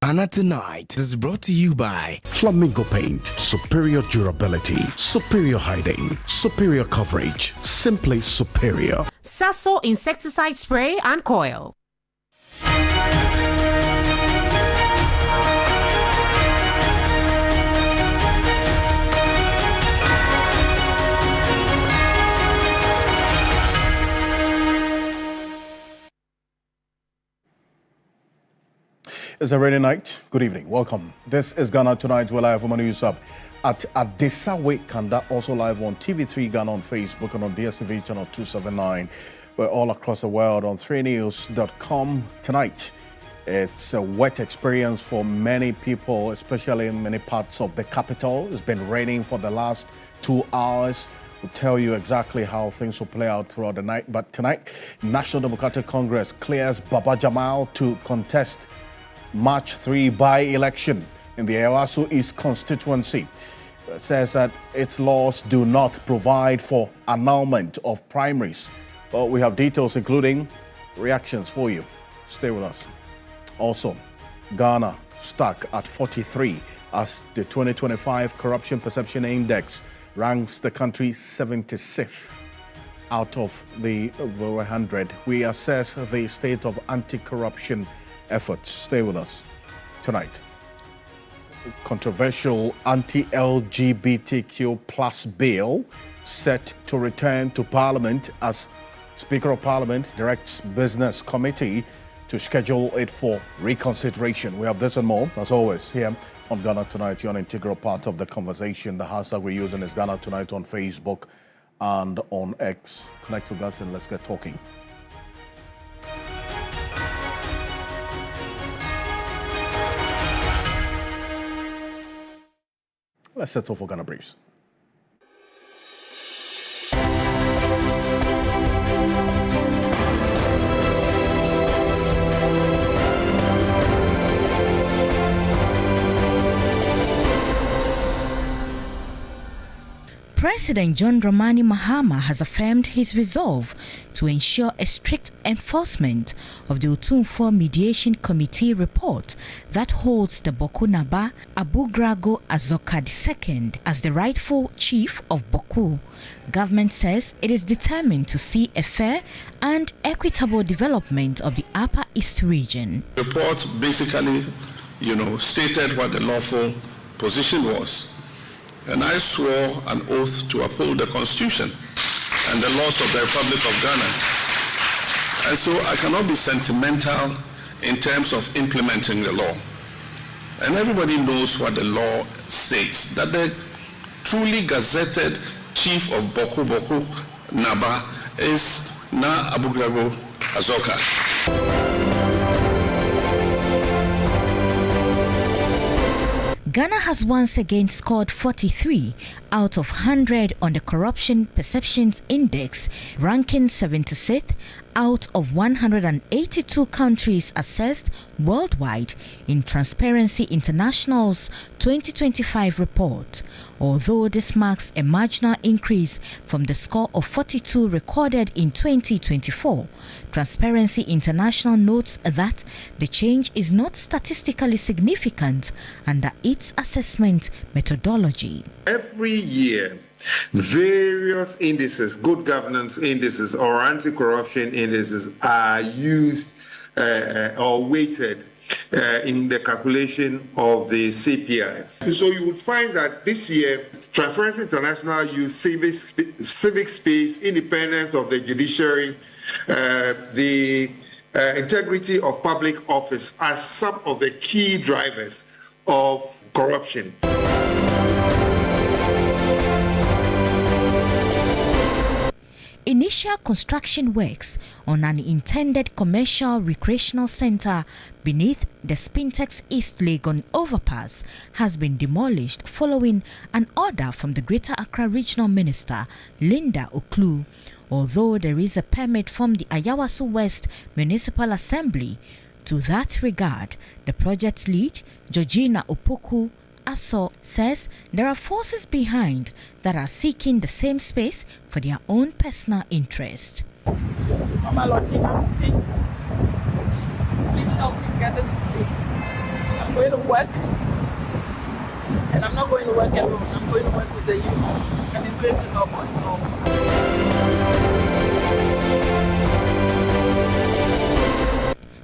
Ghana Tonight is brought to you by Flamingo Paint. Superior durability, superior hiding, superior coverage, simply superior. Sasso insecticide spray and coil. It's a rainy night. Good evening. Welcome. This is Ghana Tonight. We're live from a news hub at Adesawe Kanda, also live on TV3 Ghana on Facebook and on DSTV channel 279. We're all across the world on 3news.com. Tonight, it's a wet experience for many people, especially in many parts of the capital. It's been raining for the last 2 hours. We'll tell you exactly how things will play out throughout the night. But tonight, National Democratic Congress clears Baba Jamal to contest March 3 by-election in the Ewaso East constituency. It says that its laws do not provide for annulment of primaries. But we have details including reactions for you. Stay with us. Also, Ghana stuck at 43 as the 2025 Corruption Perception Index ranks the country 76th out of the over 100. We assess the state of anti-corruption efforts. Stay with us tonight. Controversial anti-LGBTQ plus bill set to return to Parliament as Speaker of Parliament directs Business Committee to schedule it for reconsideration. We have this and more, as always, here on Ghana Tonight. You're an integral part of the conversation. The hashtag we're using is Ghana Tonight on Facebook and on X. Connect with us and let's get talking. Let's settle for Ghana Briefs. President John Dramani Mahama has affirmed his resolve to ensure a strict enforcement of the Otumfuo Mediation Committee report that holds the Bawku Naba Abugrago Azoka II as the rightful chief of Bawku. Government says it is determined to see a fair and equitable development of the Upper East region. The report basically, stated what the lawful position was. And I swore an oath to uphold the Constitution and the laws of the Republic of Ghana. And so I cannot be sentimental in terms of implementing the law. And everybody knows what the law states, that the truly gazetted chief of Bawku Naba is Na Abugrago Azoka. Ghana has once again scored 43 out of 100 on the Corruption Perceptions Index, ranking 76th out of 182 countries assessed worldwide in Transparency International's 2025 report. Although this marks a marginal increase from the score of 42 recorded in 2024, Transparency International notes that the change is not statistically significant under its assessment methodology. Every year, various indices, good governance indices or anti-corruption indices are used or weighted in the calculation of the CPI. So you would find that this year, Transparency International used civic space, independence of the judiciary, the integrity of public office as some of the key drivers of corruption. Initial construction works on an intended commercial recreational center beneath the Spintex East Legon overpass has been demolished following an order from the Greater Accra Regional Minister, Linda Oklu. Although there is a permit from the Ayawaso West Municipal Assembly to that regard, the project lead, Georgina Opoku Aso, says there are forces behind that are seeking the same space for their own personal interest. Mama Latina, please help me get this place. I'm going to work, and I'm not going to work alone. I'm going to work with the youth, and it's going to help us all.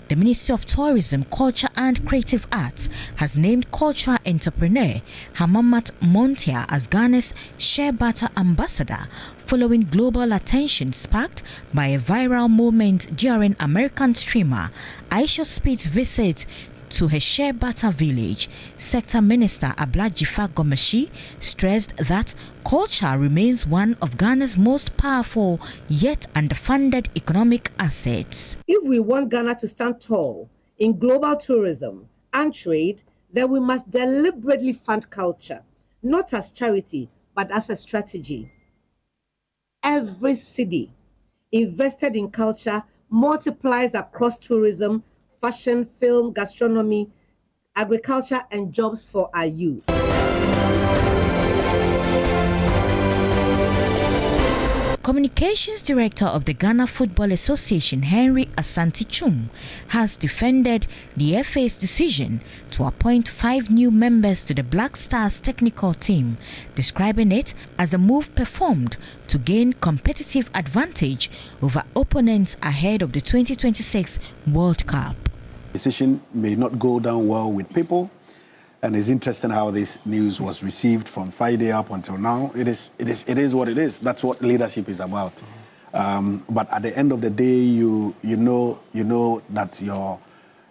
The Ministry of Tourism, Culture and Creative Arts has named cultural entrepreneur Hamamat Montia as Ghana's Shea Butter Ambassador following global attention sparked by a viral moment during American streamer Aisha Speed's visit to her Shea Butter village. Sector Minister Ablajifa Gomeshi stressed that culture remains one of Ghana's most powerful yet underfunded economic assets. If we want Ghana to stand tall in global tourism and trade, then we must deliberately fund culture, not as charity, but as a strategy. Every city invested in culture multiplies across tourism, fashion, film, gastronomy, agriculture, and jobs for our youth. Communications Director of the Ghana Football Association, Henry Asante-Chum, has defended the FA's decision to appoint 5 new members to the Black Stars technical team, describing it as a move performed to gain competitive advantage over opponents ahead of the 2026 World Cup. Decision may not go down well with people, and it's interesting how this news was received from Friday up until now. It is what it is. That's what leadership is about. But at the end of the day, you know that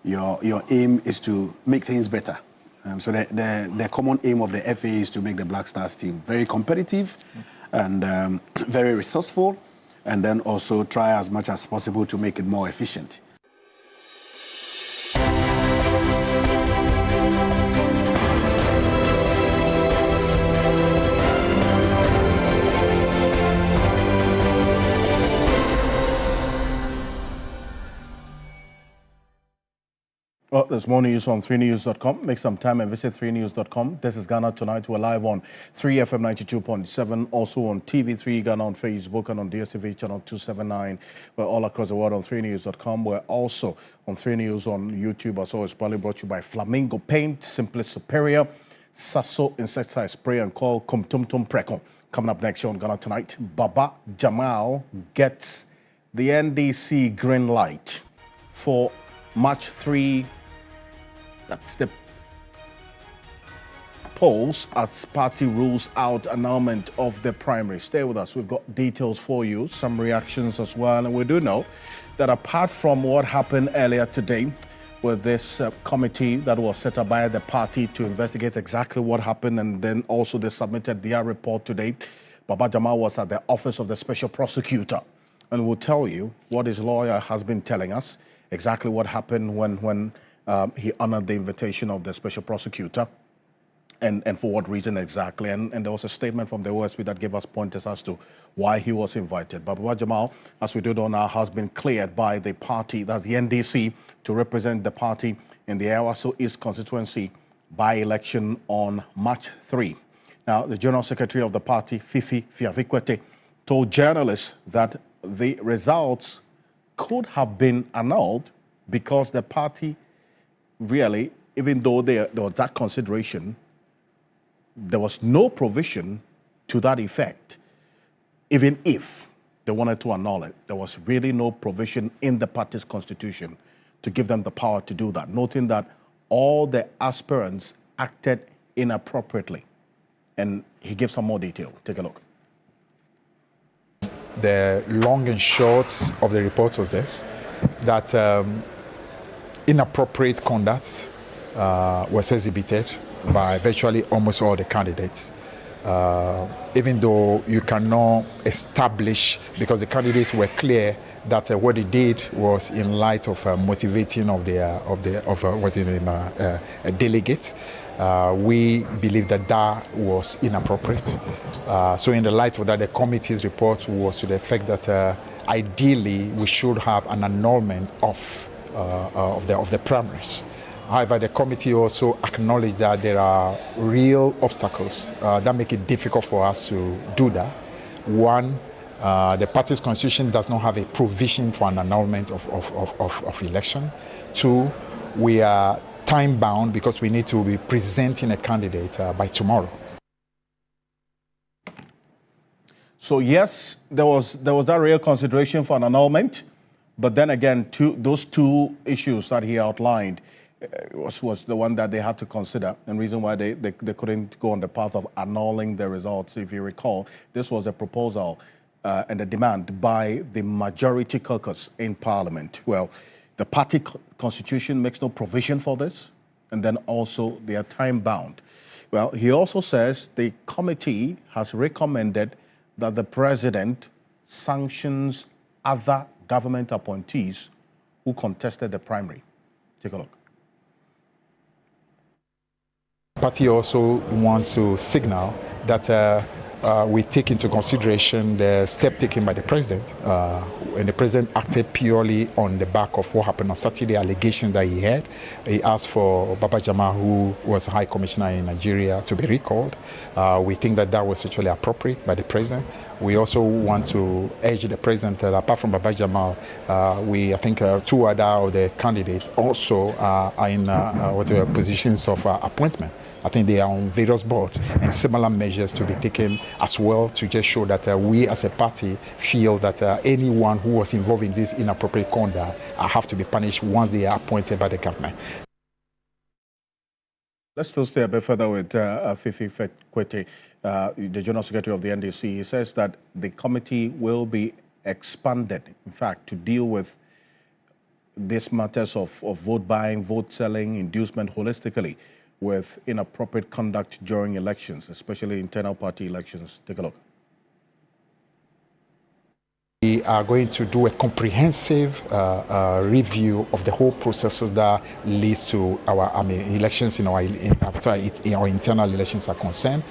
your aim is to make things better. So the common aim of the FA is to make the Black Stars team very competitive and very resourceful, and then also try as much as possible to make it more efficient. Well, there's more news on 3news.com. Make some time and visit 3news.com. This is Ghana Tonight. We're live on 3FM 92.7, also on TV3 Ghana on Facebook and on DSTV channel 279. We're all across the world on 3news.com. We're also on 3 News on YouTube, as always, probably brought to you by Flamingo Paint, Simply Superior, Sasso Insecticide Spray and Coil, Kum Tum Tum Preko. Coming up next year on Ghana Tonight, Baba Jamal gets the NDC green light for March 3. That's the polls as party rules out annulment of the primary. Stay with us. We've got details for you, some reactions as well. And we do know that apart from what happened earlier today with this committee that was set up by the party to investigate exactly what happened, and then also they submitted their report today, Baba Jamal was at the office of the special prosecutor. And we'll tell you what his lawyer has been telling us, exactly what happened when he honored the invitation of the special prosecutor, and for what reason exactly. And there was a statement from the OSP that gave us pointers as to why he was invited. But Baba Jamal, as we do know now, has been cleared by the party, that's the NDC, to represent the party in the Ewaso East constituency by-election on March 3. Now, the General Secretary of the party, Fifi Fiavikwete, told journalists that the results could have been annulled because the party really, even though there was that consideration, there was no provision to that effect. Even if they wanted to annul it, there was really no provision in the party's constitution to give them the power to do that, noting that all the aspirants acted inappropriately. And he gives some more detail. Take a look. The long and short of the report was this, that inappropriate conduct was exhibited by virtually almost all the candidates. Even though you cannot establish, because the candidates were clear that what they did was in light of motivating of delegates. We believe that that was inappropriate. So in the light of that, the committee's report was to the effect that ideally we should have an annulment of the primaries. However, the committee also acknowledged that there are real obstacles that make it difficult for us to do that. One, the party's constitution does not have a provision for an annulment of election. Two, we are time bound because we need to be presenting a candidate by tomorrow. So yes, there was that real consideration for an annulment, but then again, those two issues that he outlined was the one that they had to consider, and reason why they couldn't go on the path of annulling the results. If you recall, this was a proposal and a demand by the majority caucus in Parliament. Well, the party constitution makes no provision for this, and then also they are time bound. Well, he also says the committee has recommended that the president sanctions other government appointees who contested the primary. Take a look. The party also wants to signal that we take into consideration the step taken by the president, and the president acted purely on the back of what happened on Saturday, allegation that he had. He asked for Baba Jamal, who was High Commissioner in Nigeria, to be recalled. We think that was actually appropriate by the president. We also want to urge the president that apart from Baba Jamal, I think two other of the candidates also are in positions of appointment. I think they are on various boards, and similar measures to be taken as well to just show that we as a party feel that anyone who was involved in this inappropriate conduct have to be punished once they are appointed by the government. Let's still stay a bit further with Fifi Kwete, the General Secretary of the NDC. He says that the committee will be expanded, in fact, to deal with these matters of vote buying, vote selling, inducement holistically, with inappropriate conduct during elections, especially internal party elections. Take a look. We are going to do a comprehensive review of the whole processes that leads to our elections in our internal elections are concerned.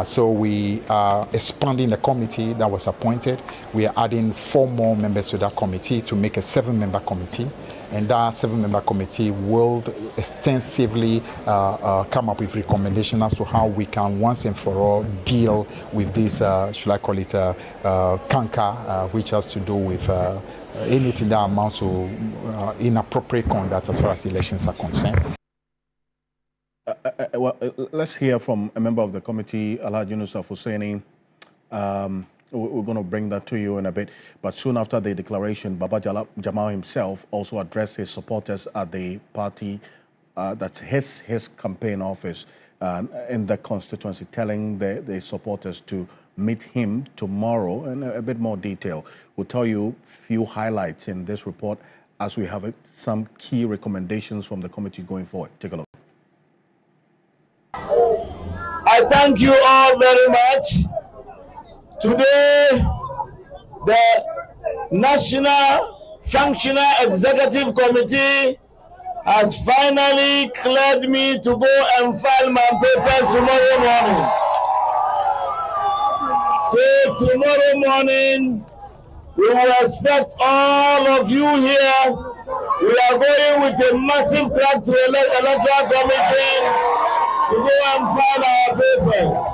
So we are expanding the committee that was appointed. We are adding 4 more members to that committee to make a 7-member committee. And that 7-member committee will extensively come up with recommendations as to how we can once and for all deal with this, should I call it, canker, which has to do with anything that amounts to inappropriate conduct as far as elections are concerned. Well, let's hear from a member of the committee, Alhaji Nusaf Hussaini. We're going to bring that to you in a bit. But soon after the declaration, Baba Jamal himself also addressed his supporters at the party, that's his campaign office in the constituency, telling the supporters to meet him tomorrow in a bit more detail. We'll tell you a few highlights in this report as we have some key recommendations from the committee going forward. Take a look. I thank you all very much. Today, the National Functional Executive Committee has finally cleared me to go and file my papers tomorrow morning. So tomorrow morning, we will expect all of you here. We are going with a massive crack to the Electoral Commission to go and file our papers.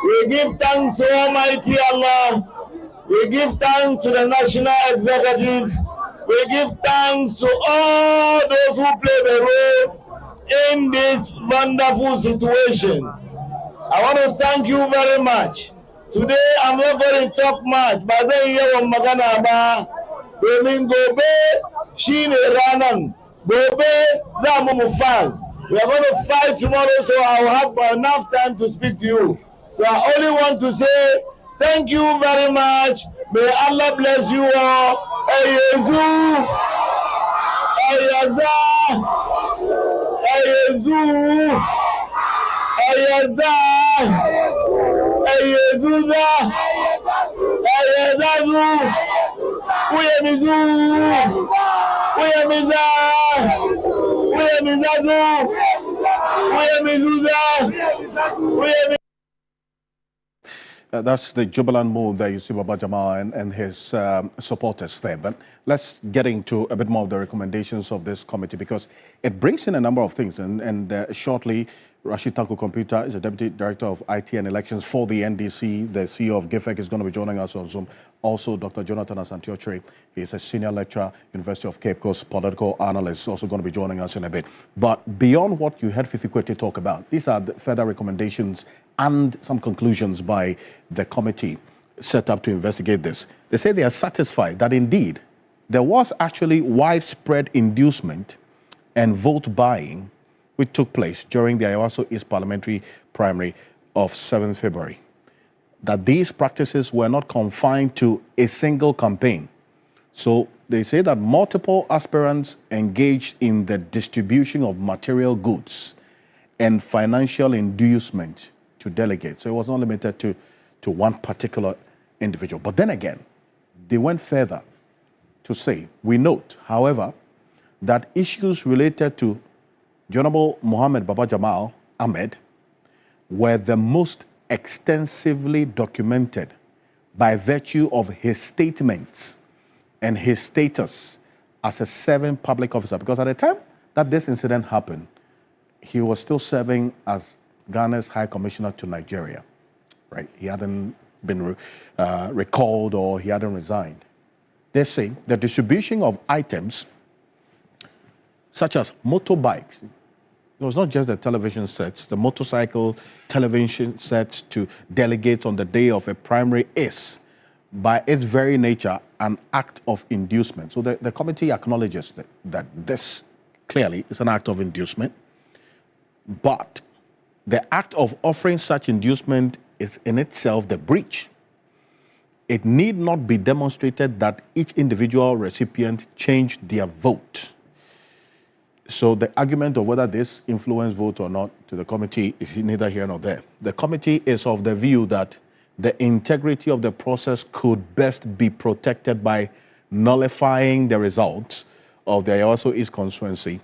We give thanks to Almighty Allah. We give thanks to the National Executive. We give thanks to all those who played a role in this wonderful situation. I want to thank you very much. Today, I'm not going to talk much, but then you have magana ba domin gobe shine ranan gobe za mu file. We are going to fight tomorrow, so I will have enough time to speak to you. So I only want to say thank you very much. May Allah bless you all. Ayezu, Ayeza, Ayezu, Ayeza, Ayezuza, Ayezazu, Uyemizu, Uyemiza, Uyemizazu, Uyemizuza, Uyemiza. That's the jubilant mood that you see Baba Jamal and his supporters there. But let's get into a bit more of the recommendations of this committee, because it brings in a number of things. And shortly, Rashid Tanko Computer is the Deputy Director of IT and Elections for the NDC. The CEO of GIFEC is going to be joining us on Zoom. Also, Dr. Jonathan Asantiotre, he is a senior lecturer, University of Cape Coast, political analyst, also going to be joining us in a bit. But beyond what you heard Fifi Kwete talk about, these are the further recommendations and some conclusions by the committee set up to investigate this. They say they are satisfied that indeed there was actually widespread inducement and vote buying which took place during the Ayawaso East Parliamentary primary of 7th February. That these practices were not confined to a single campaign. So they say that multiple aspirants engaged in the distribution of material goods and financial inducement to delegates. So it was not limited to one particular individual. But then again, they went further to say, we note, however, that issues related to Honorable Mohammed Baba Jamal Ahmed were the most extensively documented by virtue of his statements and his status as a serving public officer. Because at the time that this incident happened, he was still serving as Ghana's High Commissioner to Nigeria, right? He hadn't been recalled or he hadn't resigned. They say the distribution of items such as motorbikes, it was not just the television sets, the motorcycle television sets to delegates on the day of a primary is, by its very nature, an act of inducement. So the committee acknowledges that this clearly is an act of inducement, but the act of offering such inducement is in itself the breach. It need not be demonstrated that each individual recipient changed their vote. So the argument of whether this influenced vote or not to the committee is neither here nor there. The committee is of the view that the integrity of the process could best be protected by nullifying the results of the Ayawaso East constituency.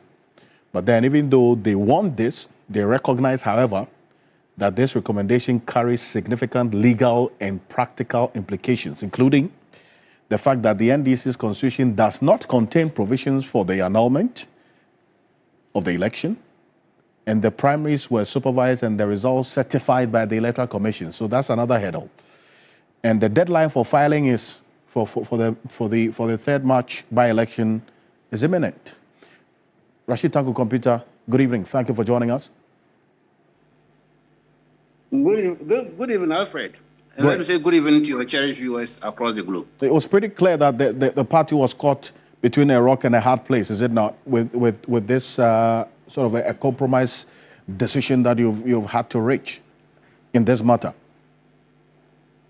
But then even though they want this, they recognize, however, that this recommendation carries significant legal and practical implications, including the fact that the NDC's constitution does not contain provisions for the annulment of the election, and the primaries were supervised and the results certified by the Electoral Commission. So that's another hurdle. And the deadline for filing is for the 3rd March by-election is imminent. Rashid Tanko Computer, good evening. Thank you for joining us. Good evening, Alfred. And let me say good evening to your cherished viewers across the globe. It was pretty clear that the party was caught between a rock and a hard place, is it not? With this sort of a compromise decision that you've had to reach in this matter.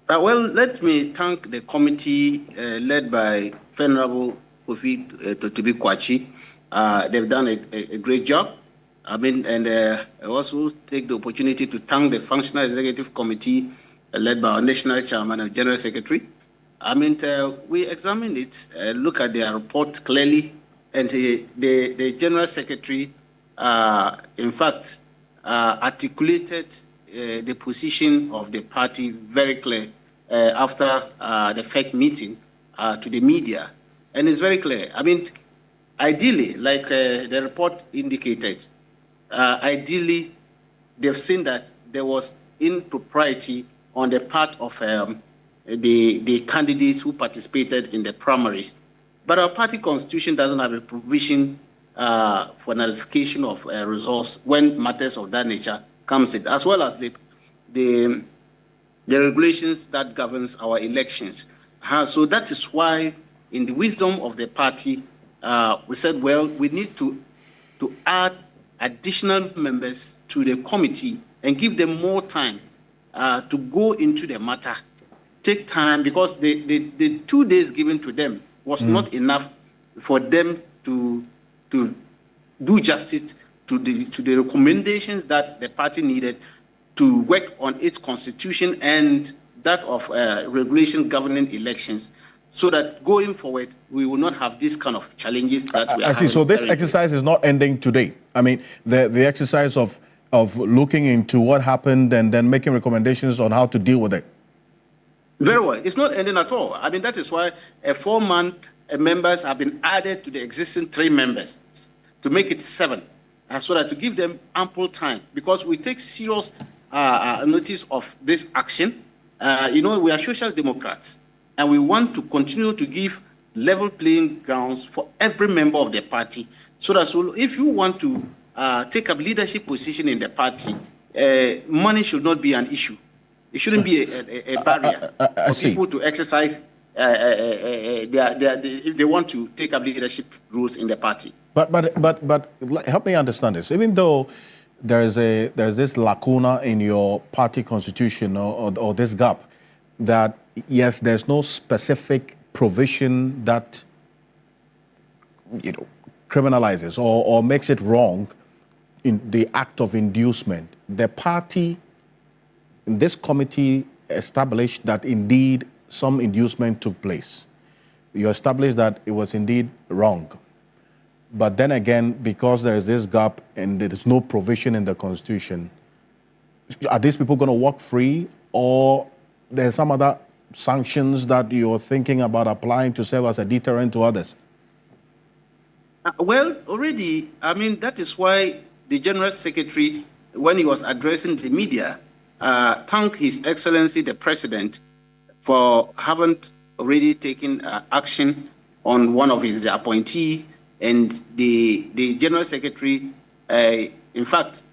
Well, let me thank the committee led by Venerable Kofi Totibi Kwachi. They've done a great job. I mean, and I also take the opportunity to thank the Functional Executive Committee led by our National Chairman and General Secretary. I mean, we examined it, look at their report clearly, and the General Secretary, in fact, articulated the position of the party very clear after the FEC meeting to the media. And it's very clear. I mean, ideally, like the report indicated, ideally, they've seen that there was impropriety on the part of the candidates who participated in the primaries. But our party constitution doesn't have a provision for nullification of results when matters of that nature comes in, as well as the regulations that governs our elections. So that is why, in the wisdom of the party, we said, well, we need to add additional members to the committee and give them more time to go into the matter. Take time, because the 2 days given to them was not enough for them to do justice to the recommendations that the party needed to work on its constitution and that of regulation governing elections, so that going forward we will not have these kind of challenges that we are having. So this exercise is not ending today. I mean, the exercise of looking into what happened and then making recommendations on how to deal with it. Very well. It's not ending at all. I mean, that is why 4-man members have been added to the existing 3 members to make it 7. so that to give them ample time, because we take serious notice of this action. We are social democrats, and we want to continue to give level playing grounds for every member of the party, so that if you want to take up leadership position in the party, money should not be an issue. It shouldn't be a barrier for people to exercise if they want to take up leadership roles in the party. But help me understand this. Even though there's this lacuna in your party constitution or this gap, that yes, there's no specific provision that criminalizes or makes it wrong in the act of inducement. The party in this committee established that indeed some inducement took place. You established that it was indeed wrong. But then again, because there is this gap and there is no provision in the Constitution, are these people going to walk free, or there's some other sanctions that you're thinking about applying to serve as a deterrent to others? Well, already, that is why the General Secretary, when he was addressing the media, thanked His Excellency the President for having already taken action on one of his appointees. And the General Secretary, in fact,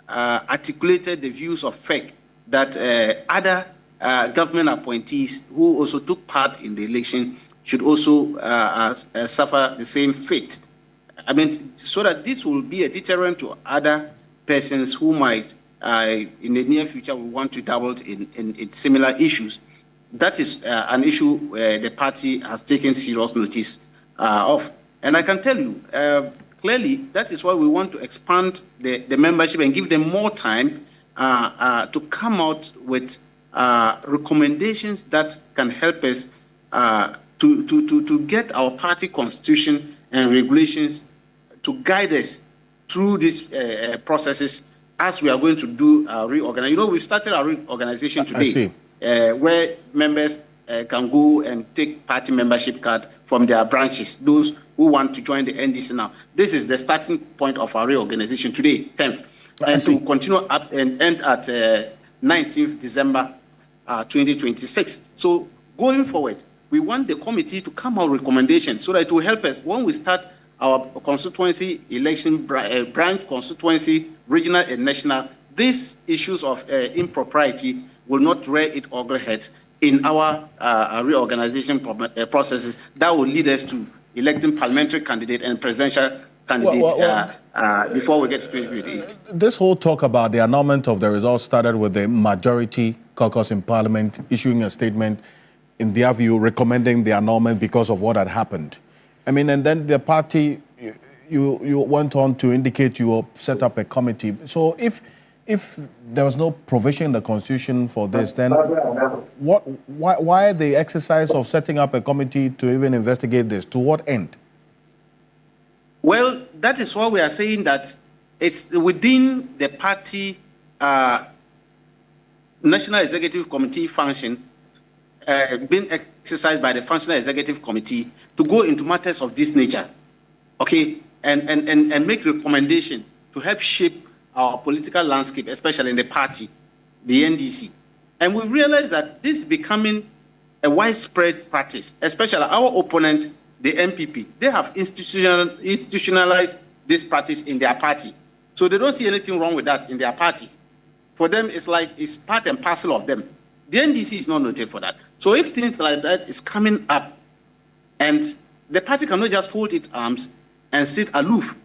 articulated the views of FEC that other government appointees who also took part in the election should also suffer the same fate. So that this will be a deterrent to other persons who might, in the near future, will want to dabble in similar issues. That is an issue the party has taken serious notice of. And I can tell you, clearly, that is why we want to expand the membership and give them more time to come out with recommendations that can help us to get our party constitution and regulations to guide us through these processes as we are going to do our reorganization. We started our reorganization today, where members can go and take party membership card from their branches, those who want to join the NDC now. This is the starting point of our reorganization today, 10th, and to continue up and end at 19th December 2026. So going forward, we want the committee to come out with recommendations so that it will help us when we start our constituency election, branch constituency, regional and national. These issues of impropriety will not rear its ugly heads in our reorganization processes that will lead us to electing parliamentary candidate and presidential candidate before we get to 2028. This whole talk about the annulment of the results started with the majority caucus in Parliament issuing a statement, in their view, recommending the annulment because of what had happened. And then the party, you went on to indicate you will set up a committee. So if there was no provision in the Constitution for this, then why the exercise of setting up a committee to even investigate this? To what end? Well, that is why we are saying that it's within the party National Executive Committee function being exercised by the Functional Executive Committee to go into matters of this nature, and make recommendation to help shape our political landscape, especially in the party, the NDC. And we realize that this is becoming a widespread practice, especially our opponent, the MPP. They have institutionalized this practice in their party. So they don't see anything wrong with that in their party. For them, it's like it's part and parcel of them. The NDC is not noted for that. So if things like that is coming up, and the party cannot just fold its arms and sit aloof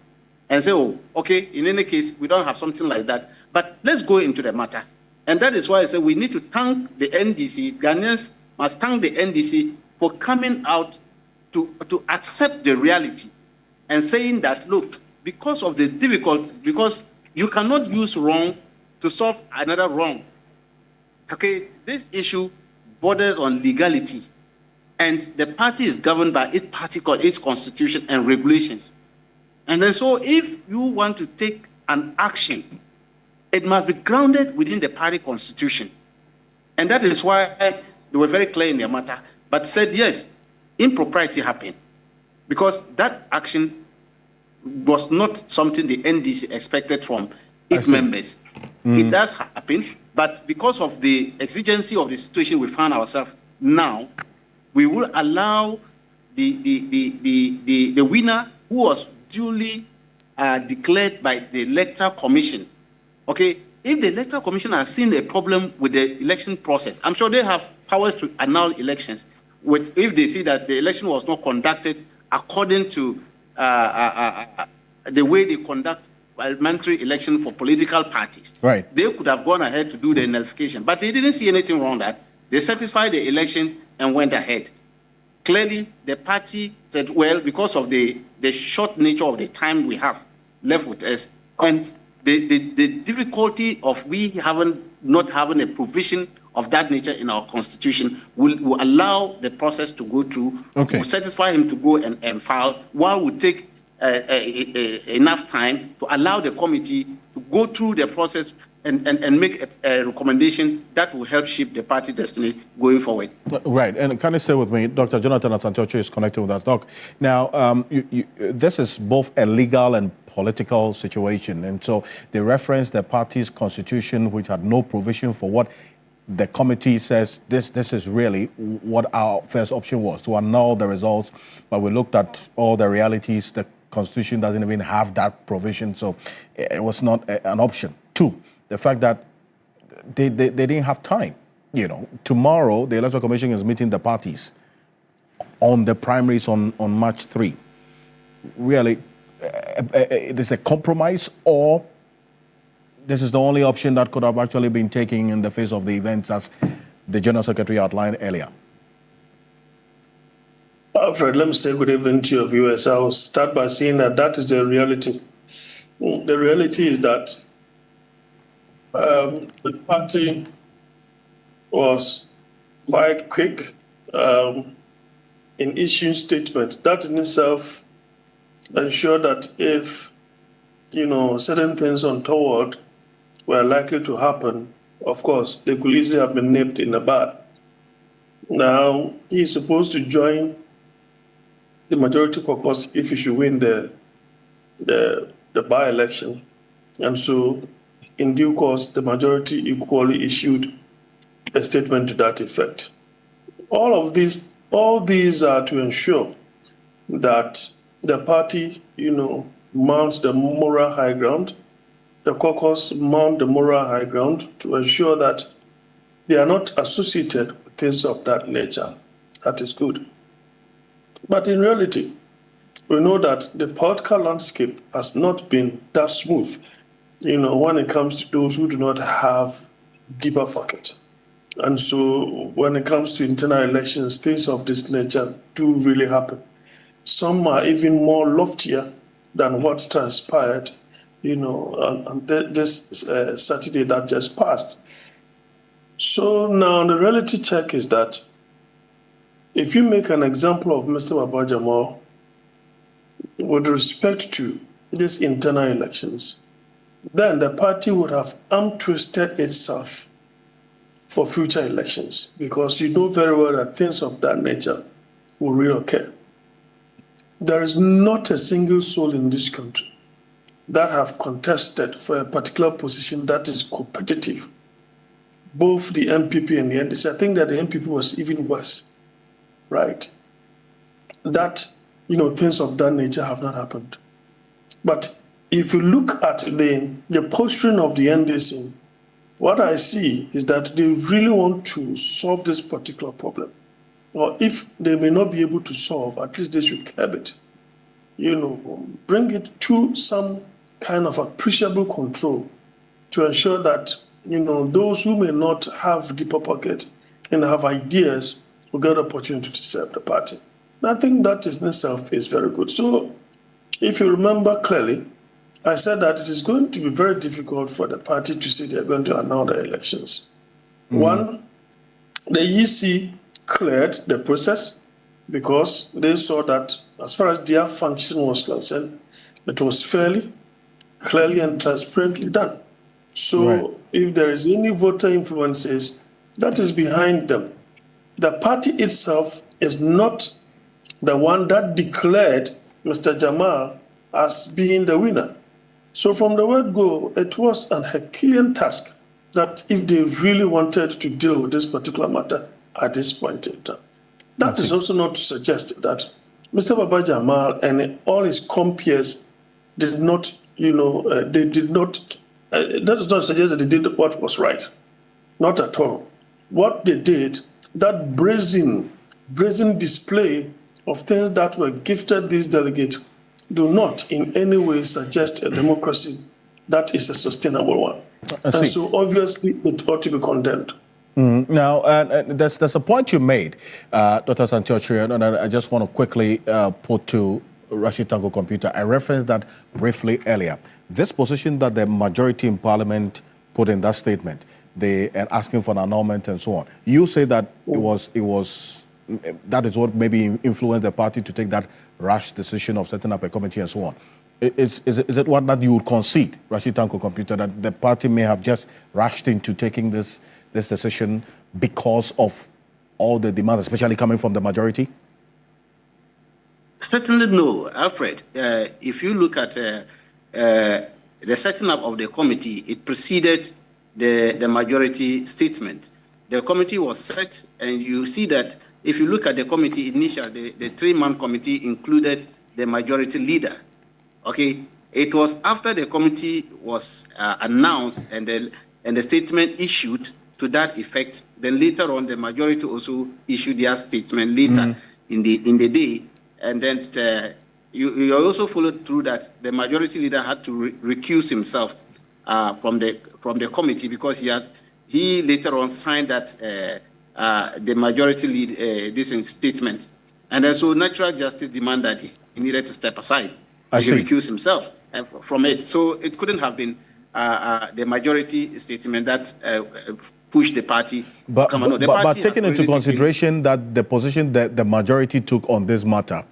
and say, oh, okay, in any case, we don't have something like that. But let's go into the matter. And that is why I say we need to thank the NDC. Ghanaians must thank the NDC for coming out to accept the reality and saying that, look, because of the difficulty, because you cannot use wrong to solve another wrong. Okay, this issue borders on legality, and the party is governed by its party, its constitution and regulations. And then so if you want to take an action, it must be grounded within the party constitution. And that is why they were very clear in their matter, but said, yes, impropriety happened, because that action was not something the NDC expected from its members. It does happen, but because of the exigency of the situation we find ourselves now, we will allow the winner who was duly declared by the Electoral Commission. Okay, if the Electoral Commission has seen a problem with the election process, I'm sure they have powers to annul elections. If they see that the election was not conducted according to the way they conduct parliamentary election for political parties, right? They could have gone ahead to do the nullification, but they didn't see anything wrong that. They certified the elections and went ahead. Clearly, the party said, well, because of the short nature of the time we have left with us, and the difficulty of not having a provision of that nature in our constitution will allow the process to go through, will satisfy him to go and file, while we take enough time to allow the committee to go through the process and make a recommendation that will help shape the party destiny going forward. Right, and can you say with me, Dr. Jonathan Asantiocho is connected with us. Doc, now this is both a legal and political situation, and so they reference the party's constitution, which had no provision for what the committee says this is really what our first option was, to annul the results, but we looked at all the realities. The constitution doesn't even have that provision, so it was not an option. Two, the fact that they didn't have time. You know, tomorrow the Electoral Commission is meeting the parties on the primaries on March 3. Really, there's a compromise, or this is the only option that could have actually been taken in the face of the events as the General Secretary outlined earlier? Alfred, let me say good evening to your viewers. I'll start by saying that is the reality. The reality is that the party was quite quick in issuing statements. That in itself ensured that if, certain things untoward were likely to happen, of course, they could easily have been nipped in the bud. Now, he is supposed to join the majority caucus if he should win the by-election. And so, in due course, the majority equally issued a statement to that effect. All these are to ensure that the party, mounts the moral high ground, the caucus mount the moral high ground to ensure that they are not associated with things of that nature. That is good. But in reality, we know that the political landscape has not been that smooth, when it comes to those who do not have deeper pockets. And so when it comes to internal elections, things of this nature do really happen. Some are even more loftier than what transpired, on this Saturday that just passed. So now the reality check is that if you make an example of Mr. Baba Jamal with respect to these internal elections, then the party would have arm-twisted itself for future elections, because you know very well that things of that nature will reoccur. There is not a single soul in this country that have contested for a particular position that is competitive. Both the MPP and the NDC, I think that the MPP was even worse, right? That, things of that nature have not happened. But if you look at the posturing of the NDC, what I see is that they really want to solve this particular problem. Or if they may not be able to solve, at least they should curb it. Bring it to some kind of appreciable control to ensure that, those who may not have deeper pocket and have ideas will get the opportunity to serve the party. And I think that in itself is very good. So if you remember clearly, I said that it is going to be very difficult for the party to say they are going to annul the elections. One, the EC cleared the process because they saw that as far as their function was concerned, it was fairly, clearly and transparently done. So if there is any voter influences, that is behind them. The party itself is not the one that declared Mr. Jamal as being the winner. So from the word go, it was an Herculean task that if they really wanted to deal with this particular matter at this point in time. That is also not to suggest that Mr. Baba Jamal and all his compeers did not, that does not suggest that they did what was right. Not at all. What they did, that brazen display of things that were gifted these delegates, do not in any way suggest a democracy that is a sustainable one. And so obviously it ought to be condemned. Now, there's a point you made, Dr. Santiochi, and I just want to quickly put to Rashid Tanko Computer. I referenced that briefly earlier. This position that the majority in Parliament put in that statement, and asking for an annulment and so on. You say that that is what maybe influenced the party to take that rash decision of setting up a committee and so on. Is it what that you would concede, Rashid Tanko Computer, that the party may have just rushed into taking this decision because of all the demands, especially coming from the majority? Certainly no, Alfred. If you look at the setting up of the committee, it preceded the majority statement. The committee was set, and you see that if you look at the committee initial, the three-man committee included the majority leader. Okay, it was after the committee was announced and the statement issued to that effect. Then later on, the majority also issued their statement later in the day, and then you also followed through that the majority leader had to recuse himself from the committee because he later on signed that the majority lead this statement, and then so natural justice demanded that he needed to step aside. He recused himself from it, so it couldn't have been the majority statement that pushed the party to come on. But taking into consideration that the position that the majority took on this matter,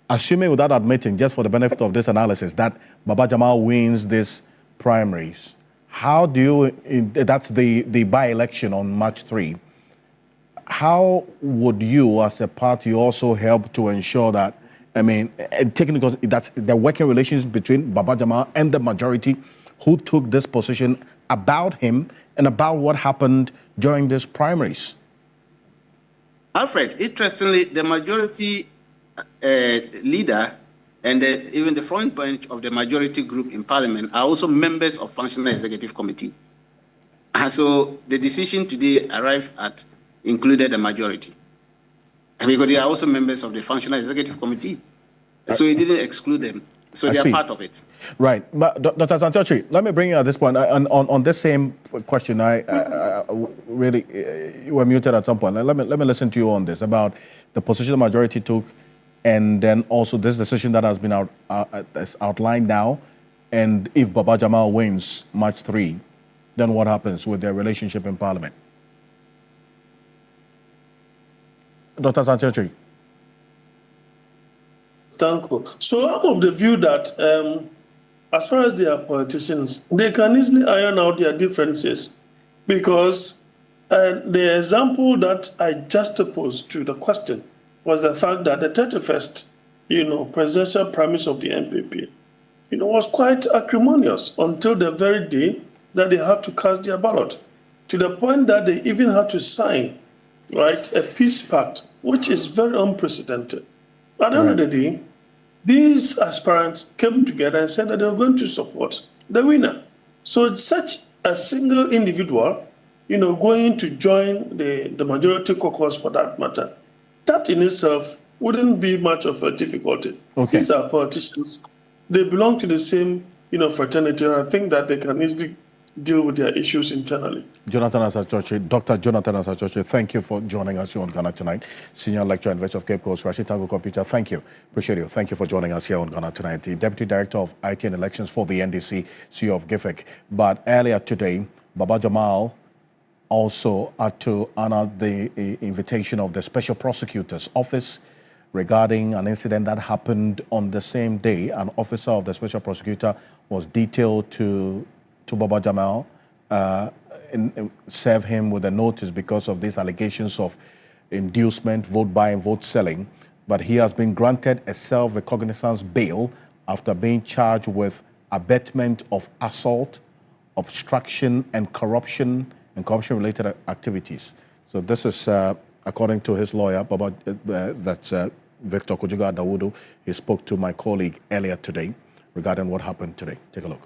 assuming without admitting, just for the benefit of this analysis, that Baba Jamal wins this primaries, how do you, that's the by-election on March 3, how would you as a party also help to ensure that, taking into that's the working relations between Baba Jamal and the majority who took this position about him and about what happened during these primaries? Alfred, interestingly, the majority leader and even the front bench of the majority group in Parliament are also members of Functional Executive Committee. And so the decision today arrived at included the majority. And because they are also members of the Functional Executive Committee. So it didn't exclude them. So they are part of it. Right. But Dr. Santiochi, let me bring you at this point. On this same question, I really, you were muted at some point. Let me listen to you on this, about the position the majority took, and then also this decision that has been outlined now. And if Baba Jamal wins March 3, then what happens with their relationship in Parliament? Dr. Santiochi. Thank you. So I'm of the view that as far as they are politicians, they can easily iron out their differences, because the example that I juxtaposed to the question was the fact that the 31st, presidential primaries of the MPP, was quite acrimonious until the very day that they had to cast their ballot, to the point that they even had to sign, a peace pact, which is very unprecedented. At the end of the day, these aspirants came together and said that they were going to support the winner. So such a single individual, going to join the majority caucus for that matter, that in itself wouldn't be much of a difficulty. Okay. These are politicians. They belong to the same, fraternity, and I think that they can easily deal with their issues internally. Jonathan Asachoche, Dr. Jonathan Asachoche, thank you for joining us here on Ghana Tonight. Senior Lecturer and University of Cape Coast, Rashid Tanko Computer, thank you. Appreciate you. Thank you for joining us here on Ghana Tonight. The Deputy Director of IT and Elections for the NDC, CEO of GIFEC. But earlier today, Baba Jamal also had to honor the invitation of the Special Prosecutor's Office regarding an incident that happened on the same day. An officer of the Special Prosecutor was detailed to Baba Jamal, and serve him with a notice because of these allegations of inducement, vote buying, vote selling. But he has been granted a self-recognizance bail after being charged with abetment of assault, obstruction, and corruption-related activities. So this is, according to his lawyer, that's Victor Kojuga Dawudu. He spoke to my colleague earlier today regarding what happened today. Take a look.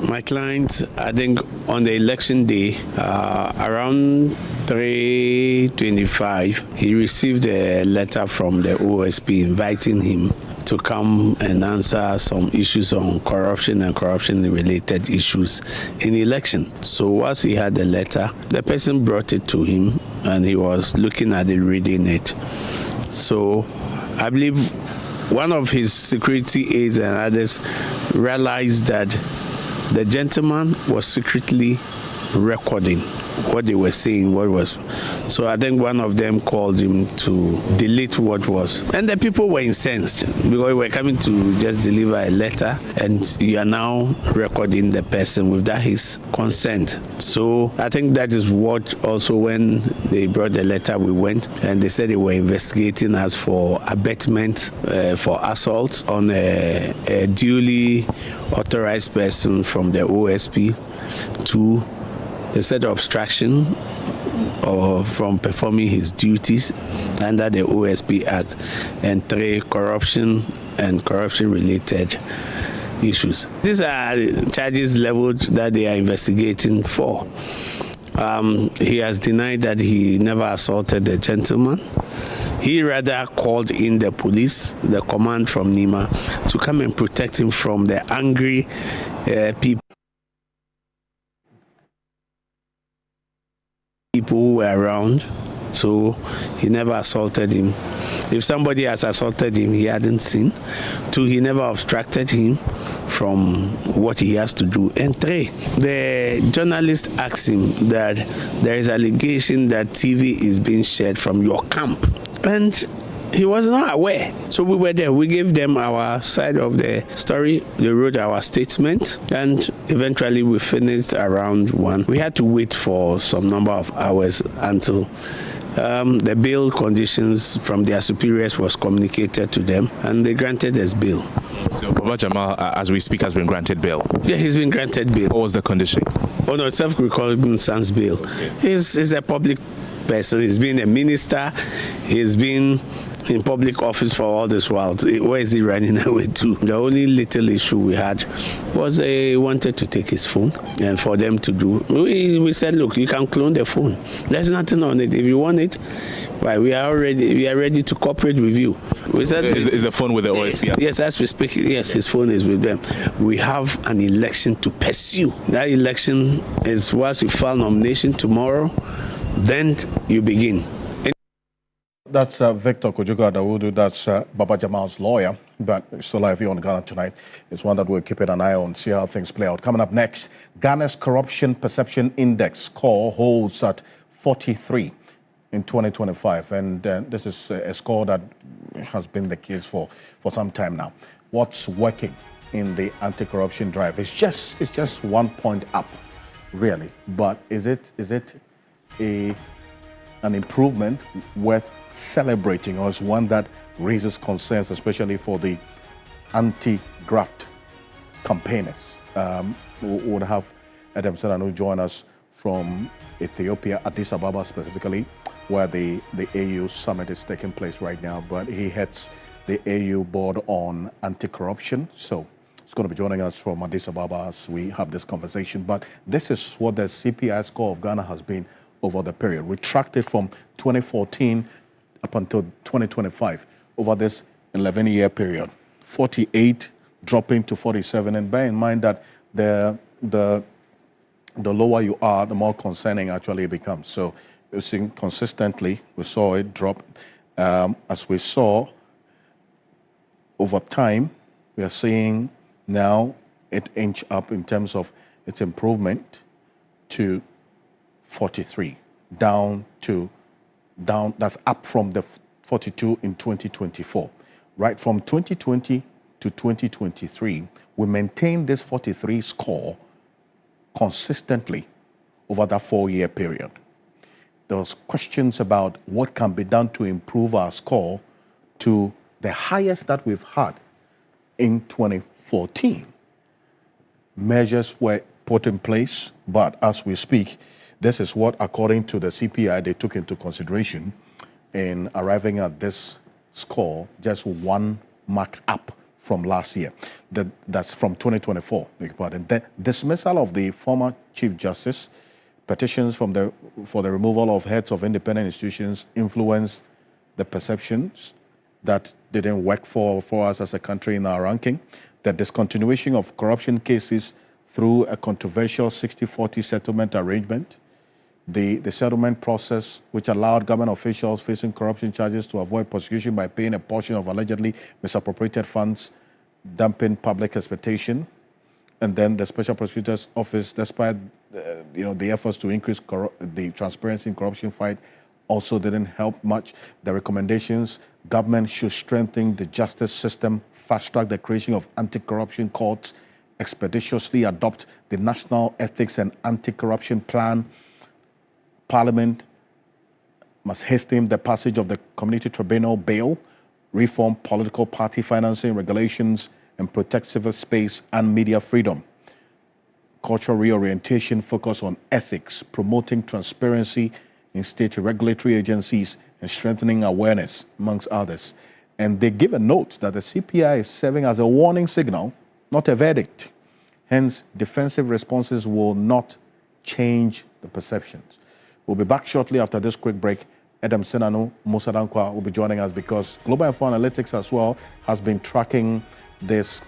My client, I think on the election day, around 3:25, he received a letter from the OSP inviting him to come and answer some issues on corruption and corruption-related issues in the election. So once he had the letter, the person brought it to him, and he was looking at it, reading it. So I believe one of his security aides and others realized that the gentleman was secretly recording what they were saying, what was. So I think one of them called him to delete what was. And the people were incensed because we were coming to just deliver a letter and you are now recording the person without his consent. So I think that is what also when they brought the letter, we went and they said they were investigating us for abetment, for assault on a duly authorized person from the OSP, to they said obstruction or from performing his duties under the OSP Act, and 3, corruption and corruption-related issues. These are charges leveled that they are investigating for. He has denied that he never assaulted the gentleman. He rather called in the police, the command from Nima, to come and protect him from the angry people who were around. So he never assaulted him. If somebody has assaulted him, he hadn't seen. 2, he never obstructed him from what he has to do. And 3, the journalist asked him that there is allegation that TV is being shared from your camp. And he was not aware. So we were there. We gave them our side of the story. They wrote our statement, and eventually we finished around 1. We had to wait for some number of hours until the bail conditions from their superiors was communicated to them, and they granted us bail. So Baba Jamal, as we speak, has been granted bail? Yeah, he's been granted bail. What was the condition? Oh no, self-recognizance bail. He's a public person. He's been a minister. He's been in public office for all this while. Where is he running away to? The only little issue we had was they wanted to take his phone, and for them to do, we said, look, you can clone the phone. There's nothing on it. If you want it, right, we are ready to cooperate with you. We said, is the phone with the OSP? Yes, as we speak, yes, his phone is with them. We have an election to pursue. That election is once you file nomination tomorrow, then you begin. That's Victor Kojuga Dawudu. That's Baba Jamal's lawyer, but still live here on Ghana Tonight. It's one that we're keeping an eye on, see how things play out. Coming up next, Ghana's Corruption Perception Index score holds at 43 in 2025, and this is a score that has been the case for some time now. What's working in the anti-corruption drive? It's just 1 point up, really, but is it an improvement worth celebrating, or is one that raises concerns, especially for the anti-graft campaigners? We would have Adam Serrano join us from Ethiopia, Addis Ababa specifically, where the AU summit is taking place right now, but he heads the AU board on anti-corruption. So he's going to be joining us from Addis Ababa as we have this conversation. But this is what the CPI score of Ghana has been over the period. We tracked it from 2014 up until 2025, over this 11-year period. 48 dropping to 47, and bear in mind that the lower you are, the more concerning actually it becomes. So you're seeing consistently, we saw it drop. As we saw over time, we are seeing now it inch up in terms of its improvement to 43, down, that's up from the 42 in 2024. Right from 2020 to 2023, we maintained this 43 score consistently over that 4-year period. There was questions about what can be done to improve our score to the highest that we've had in 2014. Measures were put in place, but as we speak, this is what, according to the CPI, they took into consideration in arriving at this score, just 1 mark up from last year. That's from 2024, beg your pardon. The dismissal of the former Chief Justice, petitions for the removal of heads of independent institutions influenced the perceptions that didn't work for us as a country in our ranking. The discontinuation of corruption cases through a controversial 60-40 settlement arrangement. The settlement process, which allowed government officials facing corruption charges to avoid prosecution by paying a portion of allegedly misappropriated funds, damping public expectation. And then the Special Prosecutor's Office, despite the efforts to increase the transparency in corruption fight, also didn't help much. The recommendations: government should strengthen the justice system, fast-track the creation of anti-corruption courts, expeditiously adopt the National Ethics and Anti-Corruption Plan. Parliament must hasten the passage of the Community Tribunal Bill, reform political party financing regulations, and protect civil space and media freedom. Cultural reorientation, focus on ethics, promoting transparency in state regulatory agencies, and strengthening awareness, amongst others. And they give a note that the CPI is serving as a warning signal, not a verdict. Hence, defensive responses will not change the perceptions. We'll be back shortly after this quick break. Edem Senanu Musadankwa will be joining us because Global Info Analytics as well has been tracking this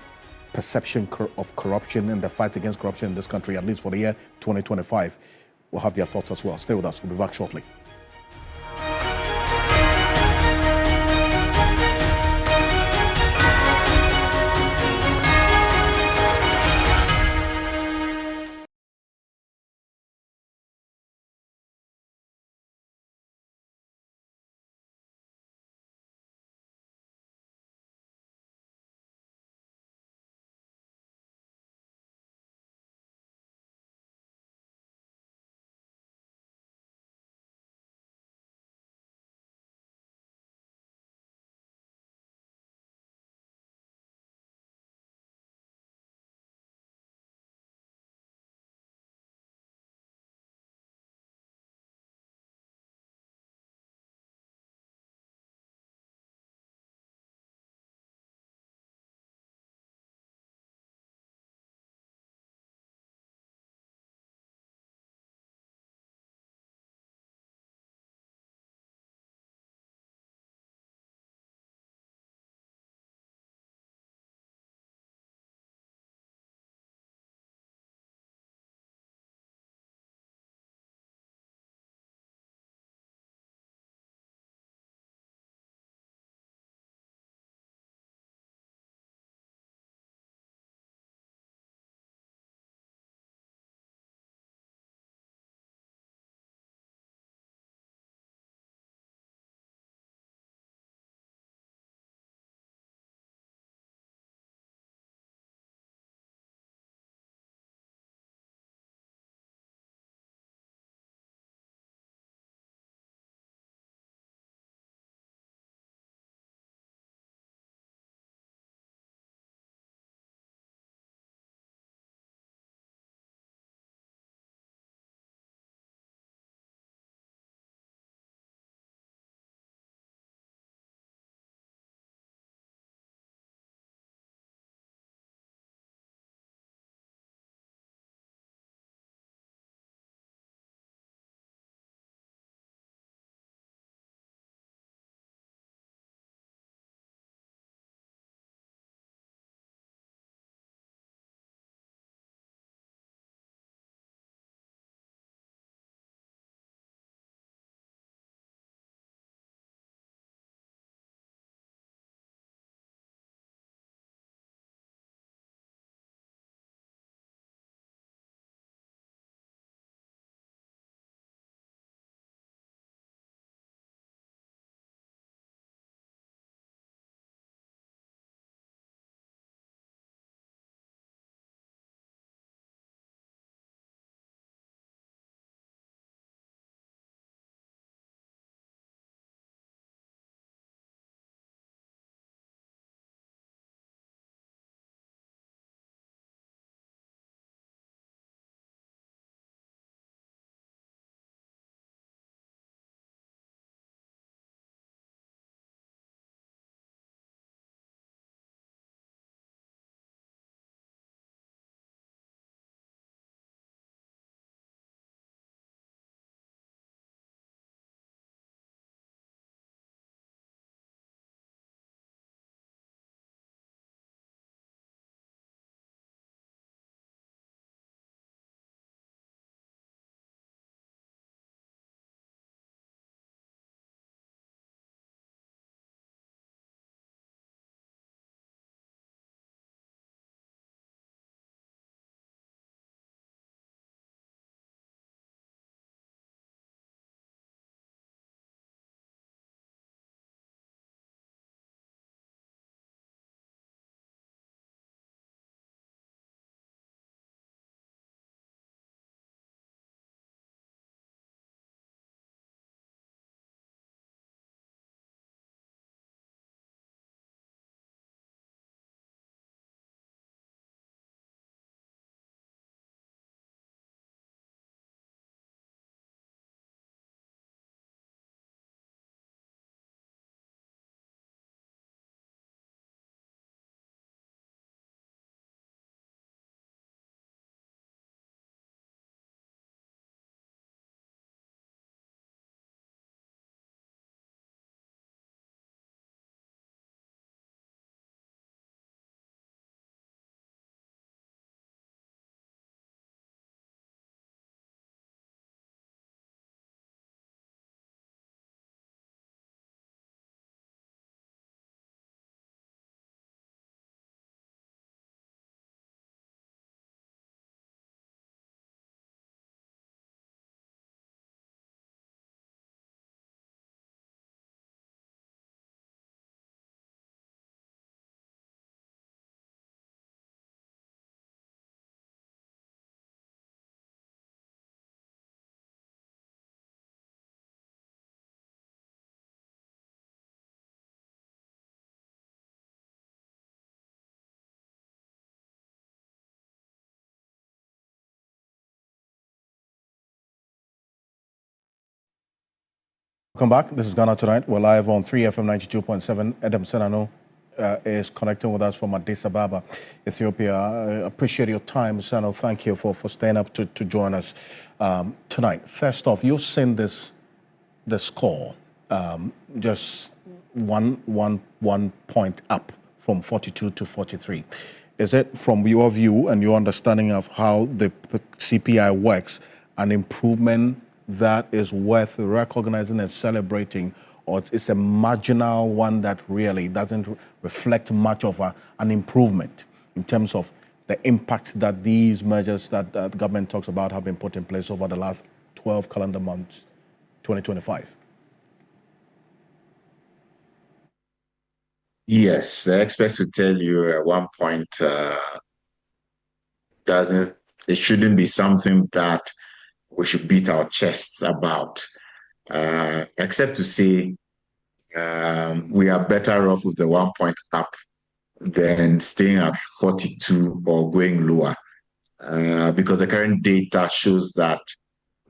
perception of corruption and the fight against corruption in this country, at least for the year 2025. We'll have their thoughts as well. Stay with us. We'll be back shortly. Welcome back. This is Ghana Tonight. We're live on 3FM 92.7. Adam Senano is connecting with us from Addis Ababa, Ethiopia. I appreciate your time, Sano. Thank you for staying up to join us tonight. First off, you've seen the score, just one point up from 42 to 43. Is it, from your view and your understanding of how the CPI works, an improvement that is worth recognizing and celebrating, or it's a marginal one that really doesn't reflect much of an improvement in terms of the impact that these measures that the government talks about have been put in place over the last 12 calendar months, 2025? Yes, the experts will tell you at one point it shouldn't be something that we should beat our chests about, except to say we are better off with the 1 point up than staying at 42 or going lower, because the current data shows that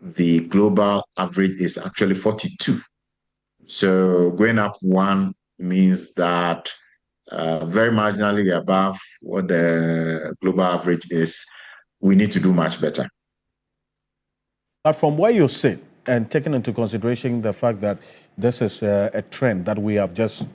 the global average is actually 42. So going up one means that very marginally above what the global average is. We need to do much better. But from where you sit, and taking into consideration the fact that this is a trend that we have just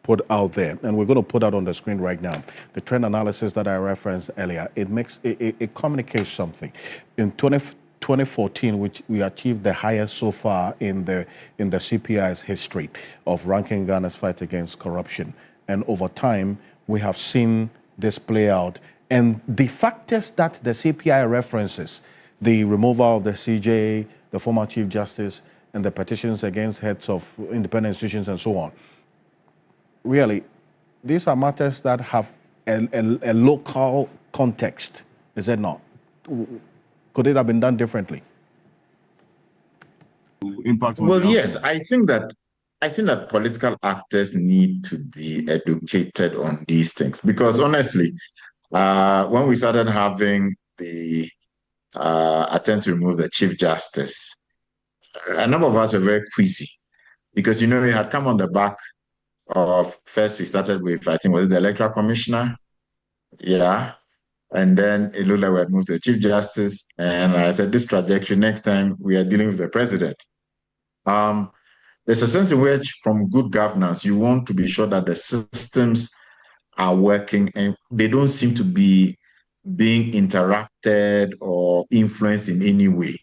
put out there, and we're going to put out on the screen right now, the trend analysis that I referenced earlier, it communicates something. In 2014, which we achieved the highest so far in the CPI's history of ranking Ghana's fight against corruption, and over time we have seen this play out, and the factors that the CPI references, the removal of the CJ, the former Chief Justice, and the petitions against heads of independent institutions and so on. Really, these are matters that have a local context, is it not? Could it have been done differently? Impact on yes, I think that political actors need to be educated on these things, because honestly, when we started having the attempt to remove the Chief Justice, a number of us were very queasy, because, it had come on the back of, first we started with, I think, was it the Electoral Commissioner? Yeah. And then it looked like we had moved to the Chief Justice. And I said, this trajectory, next time we are dealing with the president. There's a sense in which, from good governance, you want to be sure that the systems are working and they don't seem to be being interrupted or influenced in any way.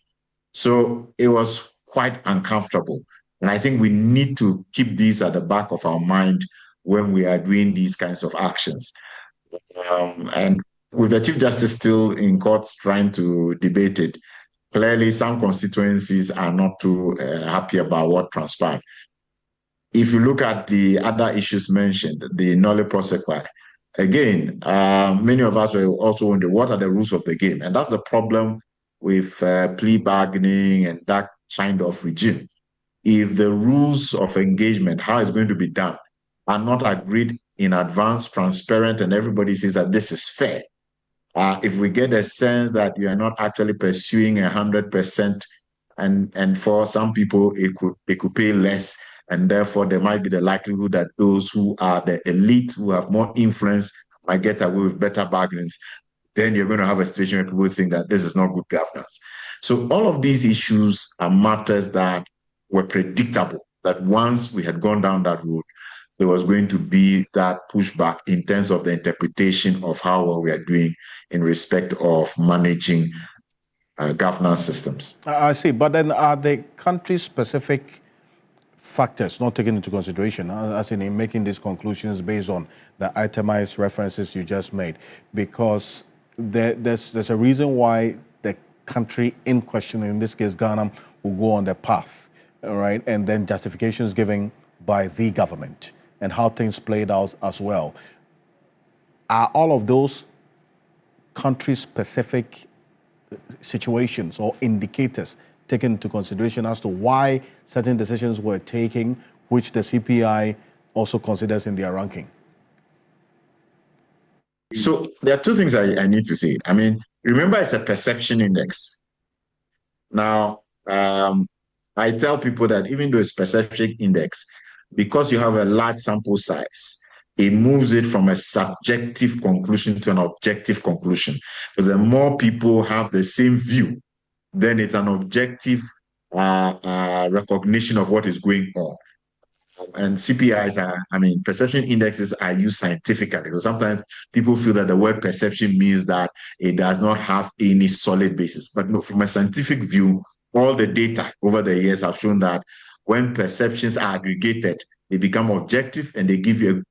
So it was quite uncomfortable. And I think we need to keep these at the back of our mind when we are doing these kinds of actions. And with the Chief Justice still in courts trying to debate it, clearly some constituencies are not too happy about what transpired. If you look at the other issues mentioned, the nolle prosequi, again, many of us were also wondering, what are the rules of the game? And that's the problem with plea bargaining and that kind of regime. If the rules of engagement, how it's going to be done, are not agreed in advance, transparent, and everybody says that this is fair, if we get a sense that you are not actually pursuing 100%, and for some people it could pay less, and therefore there might be the likelihood that those who are the elite, who have more influence, might get away with better bargains, then you're going to have a situation where people think that this is not good governance. So all of these issues are matters that were predictable, that once we had gone down that road, there was going to be that pushback in terms of the interpretation of how well we are doing in respect of managing governance systems. I see, but then are the country-specific factors not taken into consideration, as in making these conclusions based on the itemized references you just made? Because there's a reason why the country in question, in this case Ghana, will go on the path, all right, and then justifications given by the government and how things played out as well. Are all of those country-specific situations or indicators taken into consideration as to why certain decisions were taken, which the CPI also considers in their ranking? So there are two things I need to say. I mean, remember, it's a perception index. Now, I tell people that even though it's perception index, because you have a large sample size, it moves it from a subjective conclusion to an objective conclusion. Because the more people have the same view, then it's an objective recognition of what is going on. And CPIs perception indexes are used scientifically, because sometimes people feel that the word perception means that it does not have any solid basis. But no, from a scientific view, all the data over the years have shown that when perceptions are aggregated, they become objective and they give you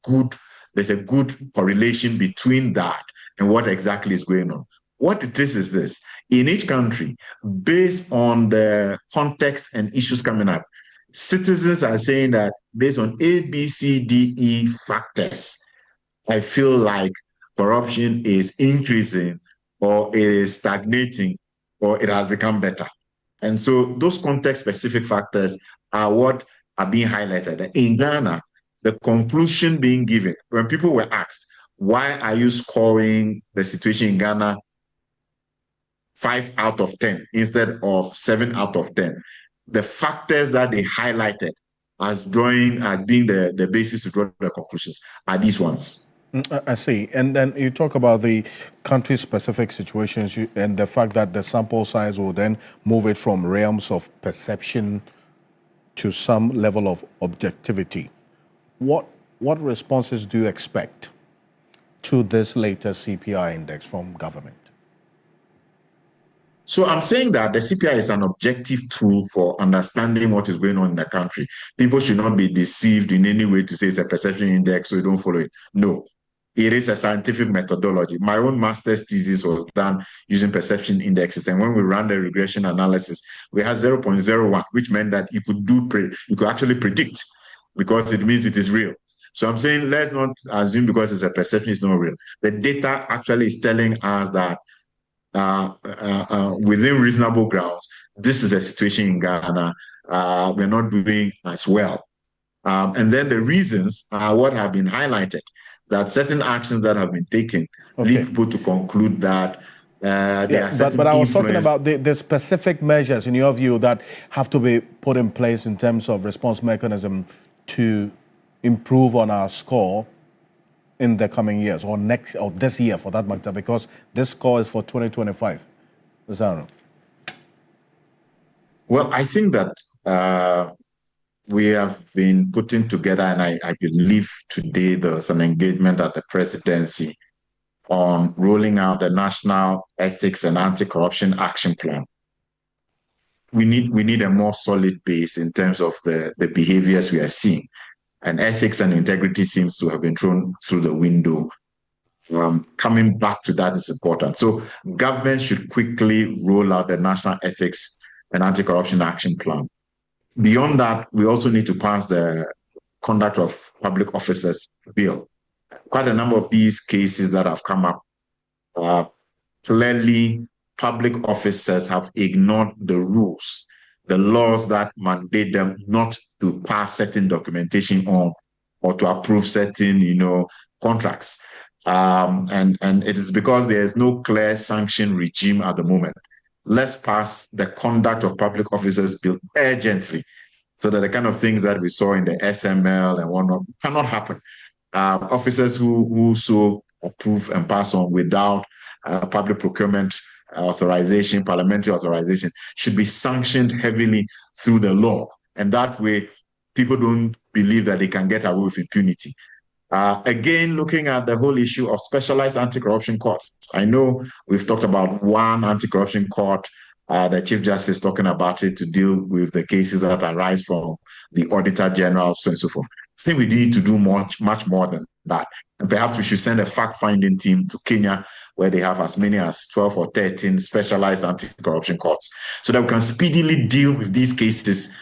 there's a good correlation between that and what exactly is going on. What it is this: in each country, based on the context and issues coming up, citizens are saying that based on A, B, C, D, E factors, I feel like corruption is increasing, or it is stagnating, or it has become better. And so those context-specific factors are what are being highlighted. In Ghana, the conclusion being given, when people were asked, why are you scoring the situation in Ghana 5 out of 10 instead of 7 out of 10? The factors that they highlighted as being the basis to draw the conclusions are these ones. I see. And then you talk about the country-specific situations and the fact that the sample size will then move it from realms of perception to some level of objectivity. What responses do you expect to this latest CPI index from government? So I'm saying that the CPI is an objective tool for understanding what is going on in the country. People should not be deceived in any way to say it's a perception index so you don't follow it. No, it is a scientific methodology. My own master's thesis was done using perception indexes. And when we ran the regression analysis, we had 0.01, which meant that you could actually predict, because it means it is real. So I'm saying let's not assume because it's a perception, it's not real. The data actually is telling us that within reasonable grounds, this is a situation in Ghana. We're not doing as well. And then the reasons are what have been highlighted, that certain actions that have been taken lead people to conclude that there are certain but I was talking influence. about the specific measures, in your view, that have to be put in place in terms of response mechanism to improve on our score in the coming years, or this year for that matter, because this score is for 2025. Well, I think that we have been putting together, and I believe today there's an engagement at the presidency on rolling out the National Ethics and Anti-Corruption Action Plan. We need a more solid base in terms of the behaviors we are seeing. And ethics and integrity seems to have been thrown through the window. Coming back to that is important. So government should quickly roll out the National Ethics and Anti-Corruption Action Plan. Beyond that, we also need to pass the Conduct of Public Officers Bill. Quite a number of these cases that have come up, clearly public officers have ignored the rules, the laws that mandate them not to pass certain documentation on or to approve certain, contracts. And it is because there is no clear sanction regime at the moment. Let's pass the Conduct of Public Officers Bill urgently, so that the kind of things that we saw in the SML and whatnot cannot happen. Officers who so approve and pass on without public procurement authorization, parliamentary authorization, should be sanctioned heavily through the law. And that way, people don't believe that they can get away with impunity. Again, looking at the whole issue of specialized anti-corruption courts. I know we've talked about one anti-corruption court, the Chief Justice talking about it to deal with the cases that arise from the Auditor General, so and so forth. I think we need to do much more than that. And perhaps we should send a fact-finding team to Kenya, where they have as many as 12 or 13 specialized anti-corruption courts, so that we can speedily deal with these cases,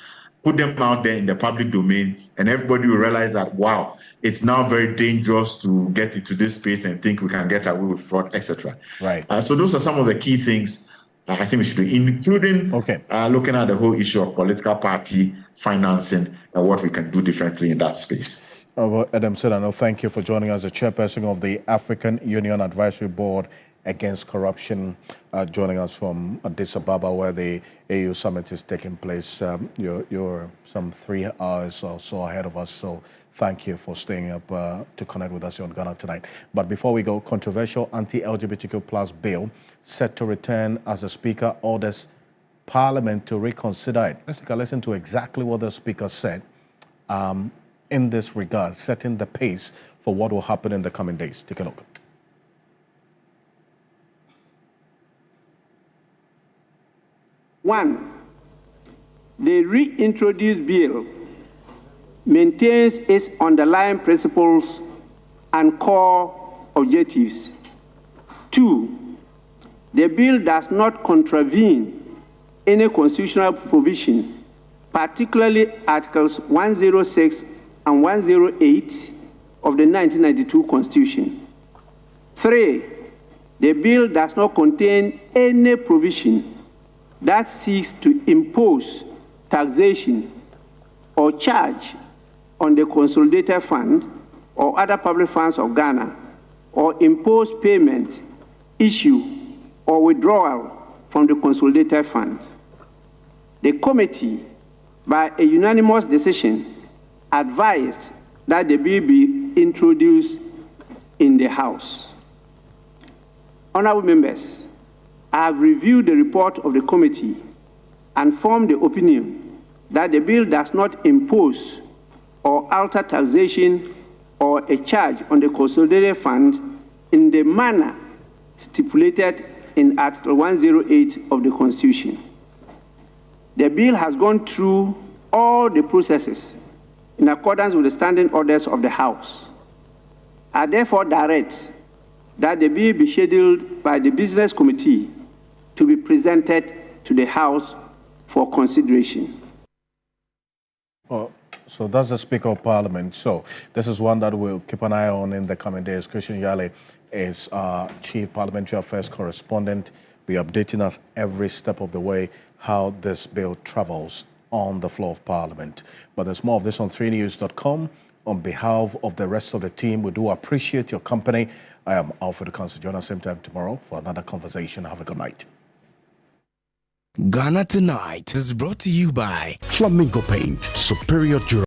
put them out there in the public domain, and everybody will realize that, wow, it's now very dangerous to get into this space and think we can get away with fraud, etc. Right. So those are some of the key things I think we should do, including looking at the whole issue of political party financing and what we can do differently in that space. Adam Sedano, thank you for joining us, the chairperson of the African Union Advisory Board against corruption, joining us from Addis Ababa, where the AU summit is taking place. You're some 3 hours or so ahead of us, so thank you for staying up to connect with us on Ghana Tonight. But before we go, controversial anti-LGBTQ plus bill set to return as the Speaker orders Parliament to reconsider it. Let's take a listen to exactly what the Speaker said in this regard, setting the pace for what will happen in the coming days. Take a look. One, the reintroduced bill maintains its underlying principles and core objectives. Two, the bill does not contravene any constitutional provision, particularly Articles 106 and 108 of the 1992 Constitution. Three, the bill does not contain any provision that seeks to impose taxation or charge on the Consolidated Fund or other public funds of Ghana, or impose payment, issue, or withdrawal from the Consolidated Fund. The committee, by a unanimous decision, advised that the bill be introduced in the House. Honorable members, I have reviewed the report of the committee and formed the opinion that the bill does not impose or alter taxation or a charge on the Consolidated Fund in the manner stipulated in Article 108 of the Constitution. The bill has gone through all the processes in accordance with the standing orders of the House. I therefore direct that the bill be scheduled by the Business Committee to be presented to the House for consideration. Oh, so that's the Speaker of Parliament. So this is one that we'll keep an eye on in the coming days. Christian Yale is our Chief Parliamentary Affairs Correspondent. Be updating us every step of the way how this bill travels on the floor of Parliament. But there's more of this on 3news.com. On behalf of the rest of the team, we do appreciate your company. I am Alfred Council. Join us same time tomorrow for another conversation. Have a good night. Ghana Tonight is brought to you by Flamingo Paint, superior durability.